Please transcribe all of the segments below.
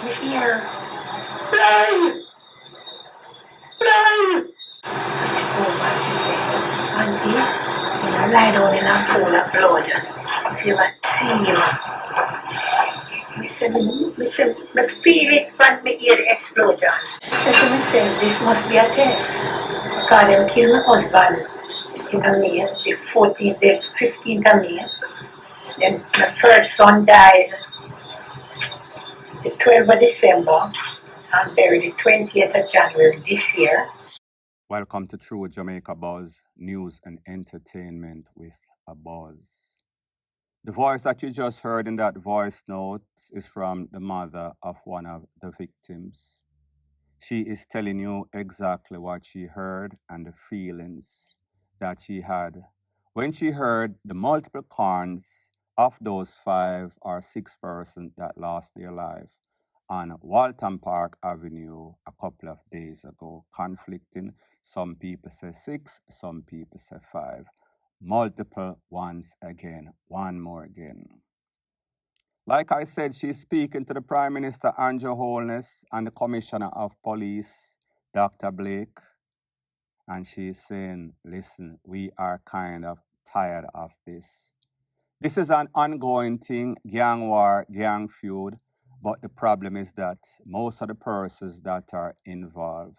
We hear, "Blind! Blind!" Oh, what is it? Auntie, you lie down in a pool of blood. If you can see him. I feel it when me hear the explosion. I said to myself, this must be a test. Because them killed my husband in May, the 14th, the 15th of May. Then my first son died the 12th of December and buried the 20th of January this year. Welcome to True Jamaica Buzz, news and entertainment with a buzz. The voice that you just heard in that voice note is from the mother of one of the victims. She is telling you exactly what she heard and the feelings that she had when she heard the multiple cons of those 5 or 6 persons that lost their life on Walton Park Avenue a couple of days ago, conflicting. Some people say 6, some people say 5. Multiple once again, one more again. Like I said, she's speaking to the Prime Minister, Andrew Holness, and the Commissioner of Police, Dr. Blake, and she's saying, listen, we are kind of tired of this. This is an ongoing thing, gang war, gang feud, but the problem is that most of the persons that are involved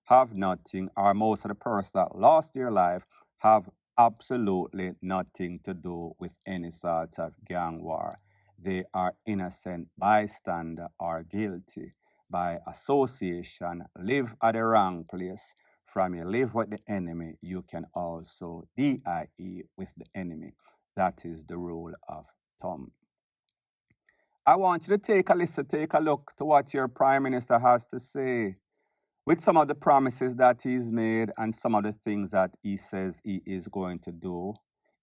have nothing, or most of the persons that lost their life have absolutely nothing to do with any sort of gang war. They are innocent bystander or guilty by association, live at the wrong place. From you live with the enemy, you can also DIE with the enemy. That is the rule of thumb. I want you to take a look to what your Prime Minister has to say with some of the promises that he's made and some of the things that he says he is going to do.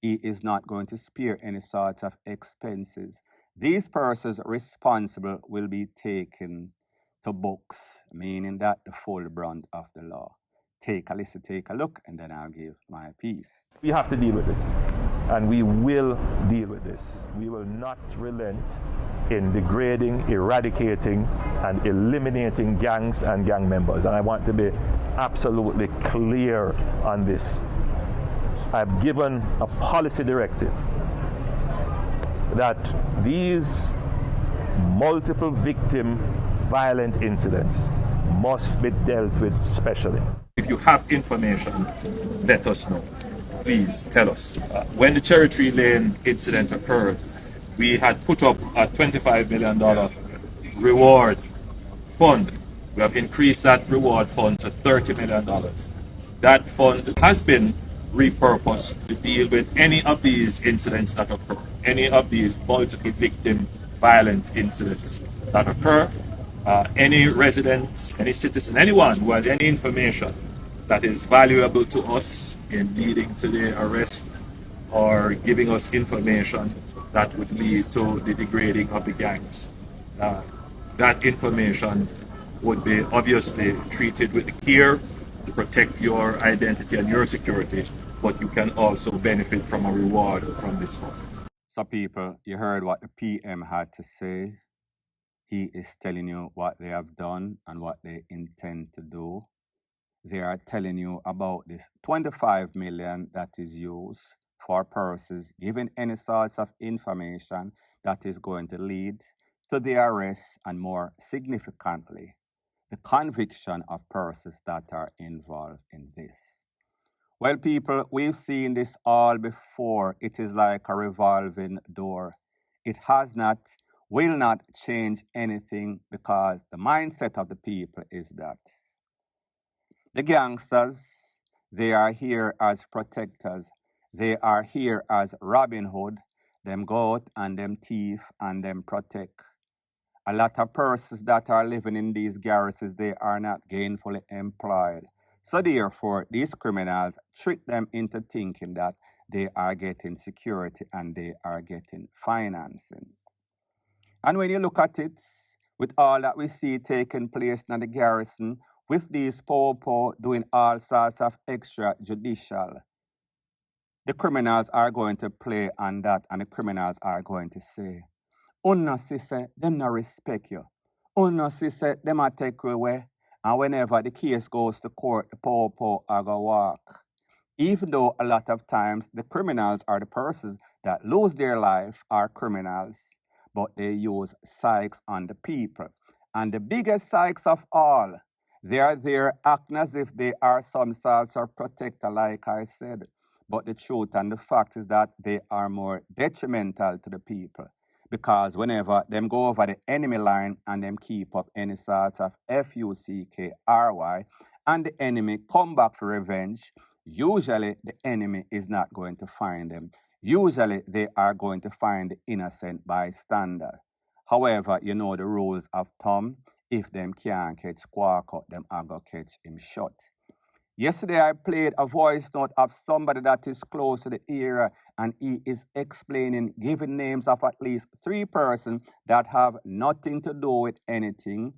He is not going to spare any sort of expenses. These persons responsible will be taken to books, meaning that the full brunt of the law. Take a look, and then I'll give my piece. We have to deal with this, and we will deal with this. We will not relent in degrading, eradicating, and eliminating gangs and gang members. And I want to be absolutely clear on this. I've given a policy directive that these multiple victim violent incidents must be dealt with specially. If you have information, let us know. Please tell us. When the Cherry Tree Lane incident occurred, we had put up a $25 million reward fund. We have increased that reward fund to $30 million. That fund has been repurposed to deal with any of these incidents that occur, any of these multiple victim violent incidents that occur. Any resident, any citizen, anyone who has any information that is valuable to us in leading to the arrest or giving us information that would lead to the degrading of the gangs. That information would be obviously treated with care to protect your identity and your security, but you can also benefit from a reward from this fund. So people, you heard what the PM had to say. He is telling you what they have done and what they intend to do. They are telling you about this 25 million that is used for persons giving any sorts of information that is going to lead to the arrest and, more significantly, the conviction of persons that are involved in this. Well, people, we've seen this all before. It is like a revolving door. It has not, will not change anything, because the mindset of the people is that the gangsters, they are here as protectors. They are here as Robin Hood. Them go out and them thief and them protect. A lot of persons that are living in these garrisons, they are not gainfully employed. So therefore, these criminals trick them into thinking that they are getting security and they are getting financing. And when you look at it, with all that we see taking place in the garrison, with these popo doing all sorts of extrajudicial, the criminals are going to play on that, and the criminals are going to say, Unna sisse, them no respect you. Unless he said them a take away, and whenever the case goes to court, the poor are gonna walk. Even though a lot of times the criminals are the persons that lose their life are criminals, but they use psychs on the people. And the biggest psychs of all, they are there acting as if they are some sorts of protector, like I said. But the truth and the fact is that they are more detrimental to the people. Because whenever them go over the enemy line and them keep up any sorts of FUCKRY, and the enemy come back for revenge, usually the enemy is not going to find them. Usually they are going to find the innocent bystander. However, you know the rules of thumb. If them can't catch Quark up, them are going to catch him shot. Yesterday, I played a voice note of somebody that is close to the era, and he is explaining, giving names of at least 3 persons that have nothing to do with anything.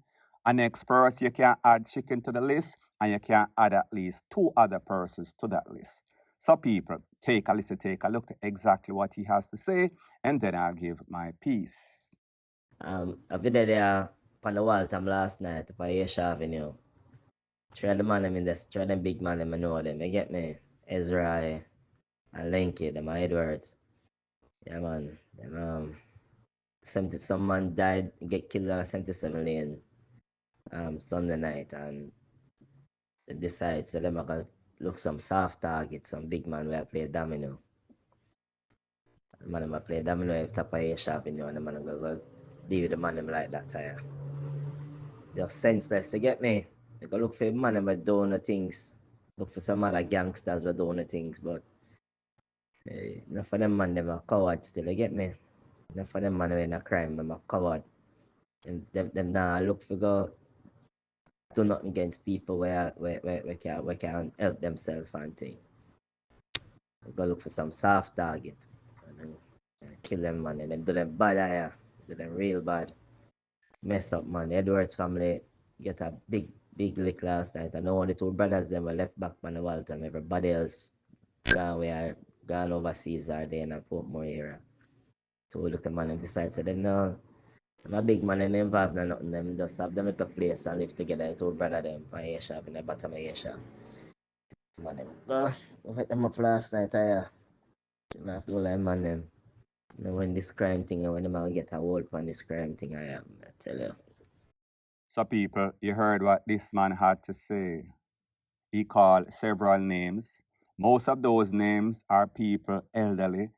An next person, you can add chicken to the list, and you can add at least 2 other persons to that list. So people, take a listen, take a look at exactly what he has to say, and then I'll give my piece. A video there on the Waltham last night on Asia Avenue. 3 of the man them in this, 3 of them big man them I know them, you get me? Ezra and Linky, them are Edwards. Yeah man. Them 70 some man died, get killed on a 77 lane Sunday night, and they decide so them are gonna look some soft target, some big man where play domino. The man them play domino at top of Asia Avenue, and the man go deal with the man them like that tire. Just senseless, you get me? You go look for man them doing the things. Look for some other gangsters were doing the things, but enough of them man them are coward still, you get me? Enough of them man in a crime, them are coward. Them now look for go do nothing against people where can help themselves and thing. Go look for some soft target and then kill them man, and them do them bad here. Do them real bad. Mess up man. The Edwards family get a big lick last night, and only 2 brothers them were left back on the Walton. Everybody else gone overseas or they in a Portmore area. So we look at man and decide, so them no, I'm a big man and involved in nothing. Them just have them at a place and live together. The 2 brothers them from Asia, in the bottom of Asia. Man them wake them up last night here. You have to go like man them. You know, when this crime thing, when them get a hold on this crime thing, I tell you. So people, you heard what this man had to say. He called several names. Most of those names are people elderly,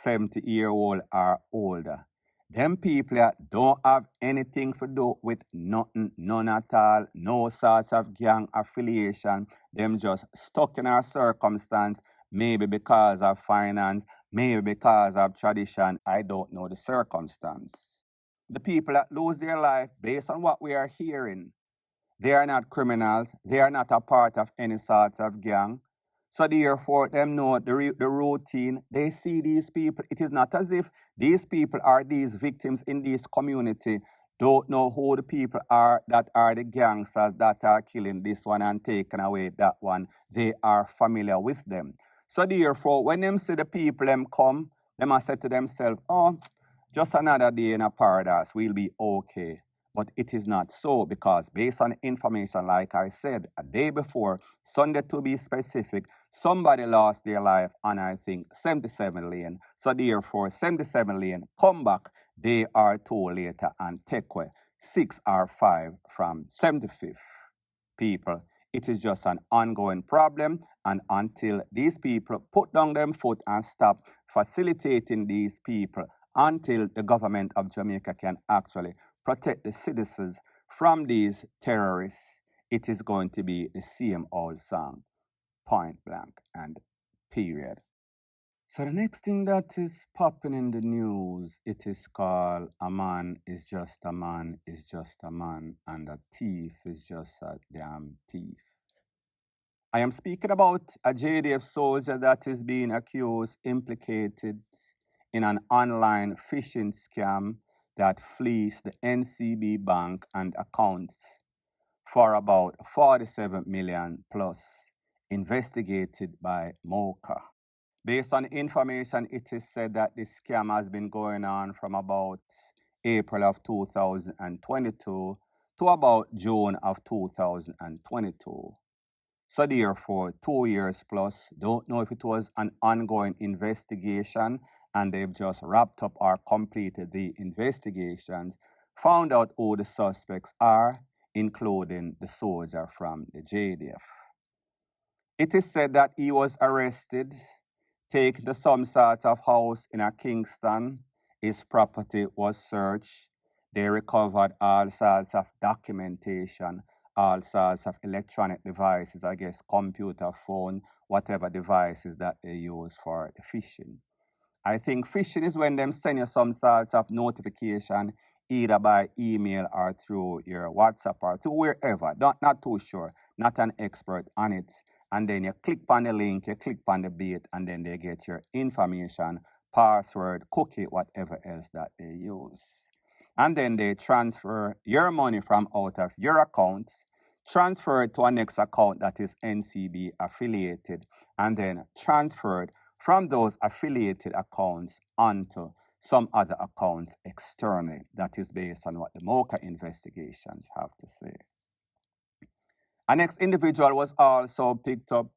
70-year-old or older. Them people that don't have anything to do with nothing, none at all, no sorts of gang affiliation. Them just stuck in our circumstance, maybe because of finance, maybe because of tradition. I don't know the circumstance. The people that lose their life based on what we are hearing, they are not criminals. They are not a part of any sorts of gang. So therefore, them know the routine. They see these people. It is not as if these people are these victims in this community, don't know who the people are that are the gangsters that are killing this one and taking away that one. They are familiar with them. So therefore, when them see the people them come, they must say to themselves, oh, just another day in a paradise, we'll be okay. But it is not so, because based on information, like I said, a day before, Sunday to be specific, somebody lost their life on, I think, 77 lane. So therefore, 77 lane come back, they are 2 later, and take away 6 or 5 from 75th. People, it is just an ongoing problem, and until these people put down them foot and stop facilitating these people, until the government of Jamaica can actually protect the citizens from these terrorists, it is going to be the same old song, point blank and period. So the next thing that is popping in the news, it is called A Man is Just a Man is Just a Man, and a thief is just a damn thief. I am speaking about a JDF soldier that is being accused, implicated in an online phishing scam that fleeced the NCB Bank and accounts for about 47 million plus, investigated by MOCA. Based on information, it is said that this scam has been going on from about April of 2022 to about June of 2022. So therefore, 2 years plus, don't know if it was an ongoing investigation and they've just wrapped up or completed the investigations, found out who the suspects are, including the soldier from the JDF. It is said that he was arrested, taken to some sort of house in a Kingston. His property was searched. They recovered all sorts of documentation, all sorts of electronic devices, I guess computer, phone, whatever devices that they use for the phishing. I think phishing is when them send you some sorts of notification, either by email or through your WhatsApp or to wherever. Not too sure, not an expert on it. And then you click on the link, you click on the bait, and then they get your information, password, cookie, whatever else that they use. And then they transfer your money from out of your account, transfer it to a next account that is NCB affiliated, and then transfer it from those affiliated accounts onto some other accounts externally. That is based on what the MOCA investigations have to say. An ex-individual was also picked up.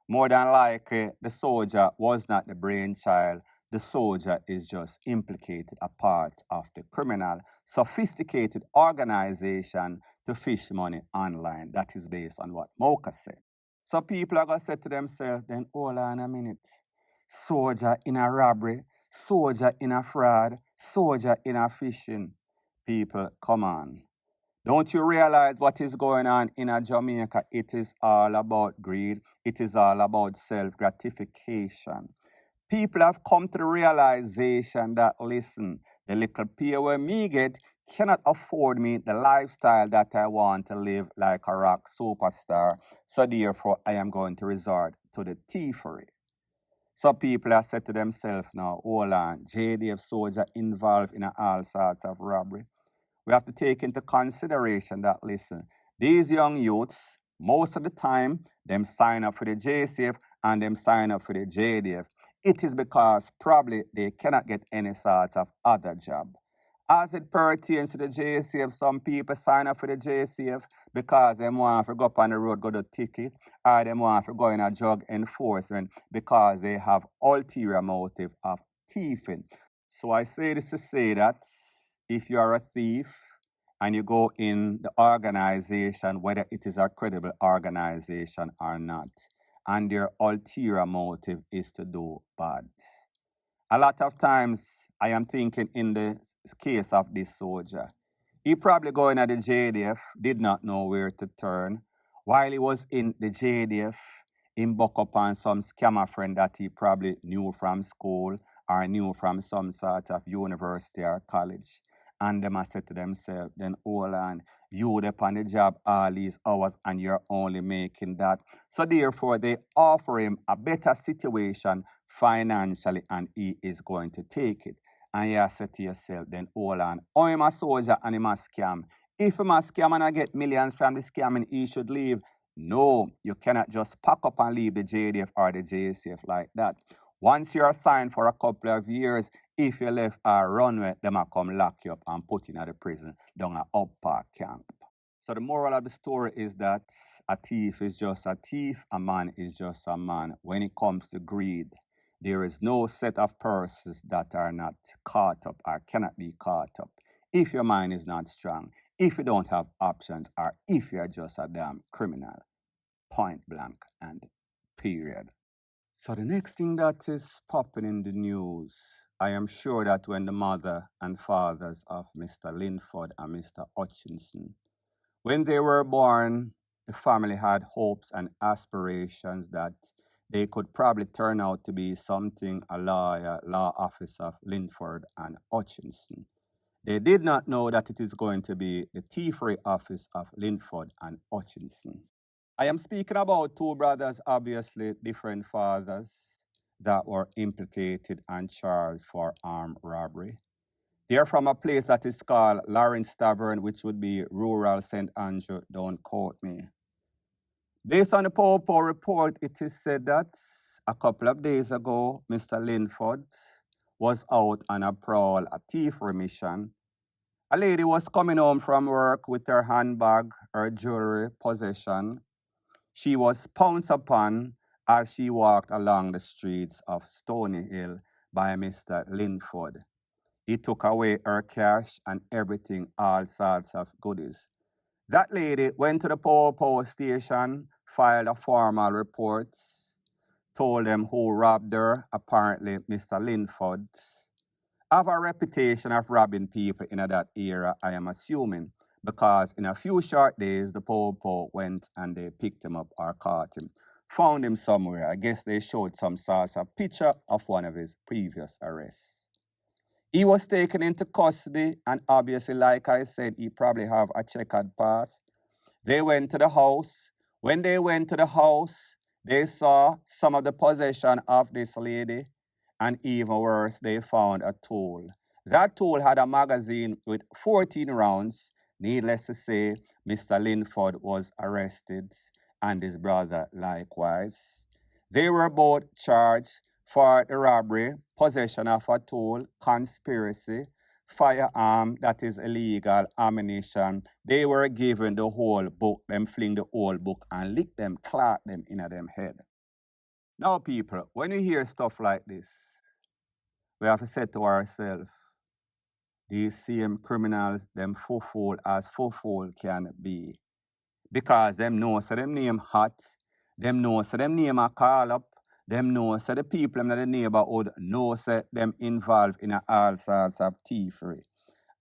More than likely, the soldier was not the brainchild. The soldier is just implicated, a part of the criminal, sophisticated organization to fish money online. That is based on what MOCA said. So people are going to say to themselves, then hold on a minute. Soldier in a robbery, soldier in a fraud, soldier in a fishing. People, come on. Don't you realize what is going on in Jamaica? It is all about greed. It is all about self-gratification. People have come to the realization that, listen, the little pay where me get cannot afford me the lifestyle that I want to live like a rock superstar. So therefore, I am going to resort to the thievery. So people have said to themselves now, hold on, JDF soldier involved in all sorts of robbery. We have to take into consideration that, listen, these young youths, most of the time, them sign up for the JCF and them sign up for the JDF. It is because probably they cannot get any sort of other job. As it pertains to the JCF, some people sign up for the JCF because they want to go up on the road, go to ticket, or they want to go in a drug enforcement because they have ulterior motive of thieving. So I say this to say that if you are a thief and you go in the organization, whether it is a credible organization or not, and your ulterior motive is to do bad. A lot of times, I am thinking in the case of this soldier, he probably going at the JDF, did not know where to turn. While he was in the JDF, he buck up on some scammer friend that he probably knew from school or knew from some sort of university or college. And them said to themselves, then hold on, you upon the job all these hours and you're only making that. So therefore, they offer him a better situation financially and he is going to take it. And you say to yourself, then hold on, oh, I'm a soldier and I'm a scam. If I'm a scam and I get millions from the scamming, he should leave. No, you cannot just pack up and leave the JDF or the JCF like that. Once you're assigned for a couple of years, if you left a runway, them will come lock you up and put you in the prison down at Up Park camp. So the moral of the story is that a thief is just a thief, a man is just a man. When it comes to greed, there is no set of persons that are not caught up or cannot be caught up. If your mind is not strong, if you don't have options, or if you're just a damn criminal. Point blank and period. So the next thing that is popping in the news, I am sure that when the mother and fathers of Mr. Linford and Mr. Hutchinson, when they were born, the family had hopes and aspirations that they could probably turn out to be something, a lawyer, law officer of Linford and Hutchinson. They did not know that it is going to be the thievery office of Linford and Hutchinson. I am speaking about two brothers, obviously different fathers, that were implicated and charged for armed robbery. They are from a place that is called Lawrence Tavern, which would be rural St. Andrew, don't quote me. Based on the Popo report, it is said that a couple of days ago, Mr. Linford was out on a prowl, a thievery mission, A lady was coming home from work with her handbag, her jewelry, possession. She was pounced upon as she walked along the streets of Stony Hill by Mr. Linford. He took away her cash and everything, all sorts of goodies. That lady went to the power station, filed a formal report, told them who robbed her, apparently Mr. Linford. Have a reputation of robbing people in that era, I am assuming, because in a few short days, the popo went and they picked him up or caught him, found him somewhere. I guess they showed some sort of picture of one of his previous arrests. He was taken into custody, and obviously, like I said, he probably have a checkered past. They went to the house. When they went to the house, they saw some of the possession of this lady, and even worse, they found a tool. That tool had a magazine with 14 rounds. Needless to say, Mr. Linford was arrested, and his brother likewise. They were both charged for the robbery, possession of a tool, conspiracy, firearm that is illegal, ammunition. They were given the whole book, them fling the whole book and lick them, clot them in them head. Now, people, when we hear stuff like this, we have to say to ourselves, these same criminals, them fool as fool can be. Because them know so them name hot, them know so them name a call up, them know so the people in the neighborhood know so them involved in all sorts of thievery.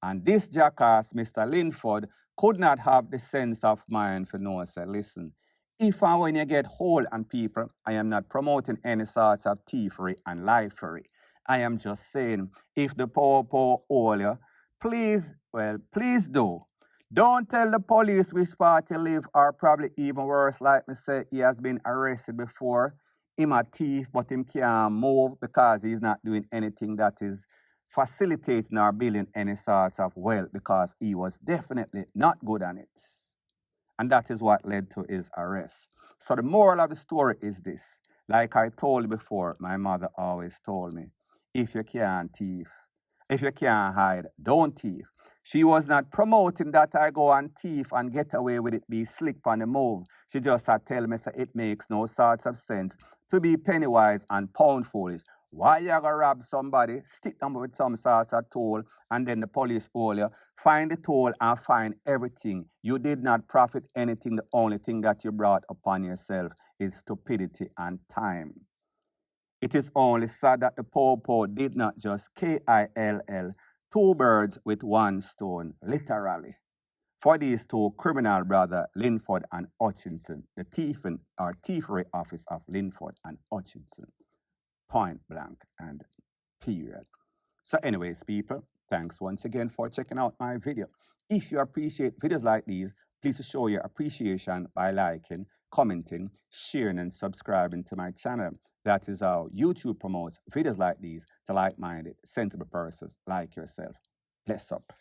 And this jackass, Mr. Linford, could not have the sense of mind for know so, listen, if and when you get hold on people, I am not promoting any sorts of thievery and lifery. I am just saying, if the poor hold you, please do. Don't tell the police which part you live, or probably even worse, like me say, he has been arrested before. Him a thief, but him can't move because he's not doing anything that is facilitating or building any sorts of wealth, because he was definitely not good on it. And that is what led to his arrest. So the moral of the story is this. Like I told you before, my mother always told me, if you can't thief, if you can't hide, don't thief. She was not promoting that I go and thief and get away with it, be slick on the move. She just had tell me so it makes no sorts of sense to be penny wise and pound foolish. Why you gonna rob somebody, stick them with some sorts of tool, and then the police hold you, find the tool and find everything. You did not profit anything. The only thing that you brought upon yourself is stupidity and time. It is only sad that the popo did not just kill two birds with one stone, literally. For these two criminal brother, Linford and Hutchinson, the thievery office of Linford and Hutchinson. Point blank and period. So anyways, people, thanks once again for checking out my video. If you appreciate videos like these, please show your appreciation by liking, commenting, sharing, and subscribing to my channel. That is how YouTube promotes videos like these to like-minded, sensible persons like yourself. Bless up.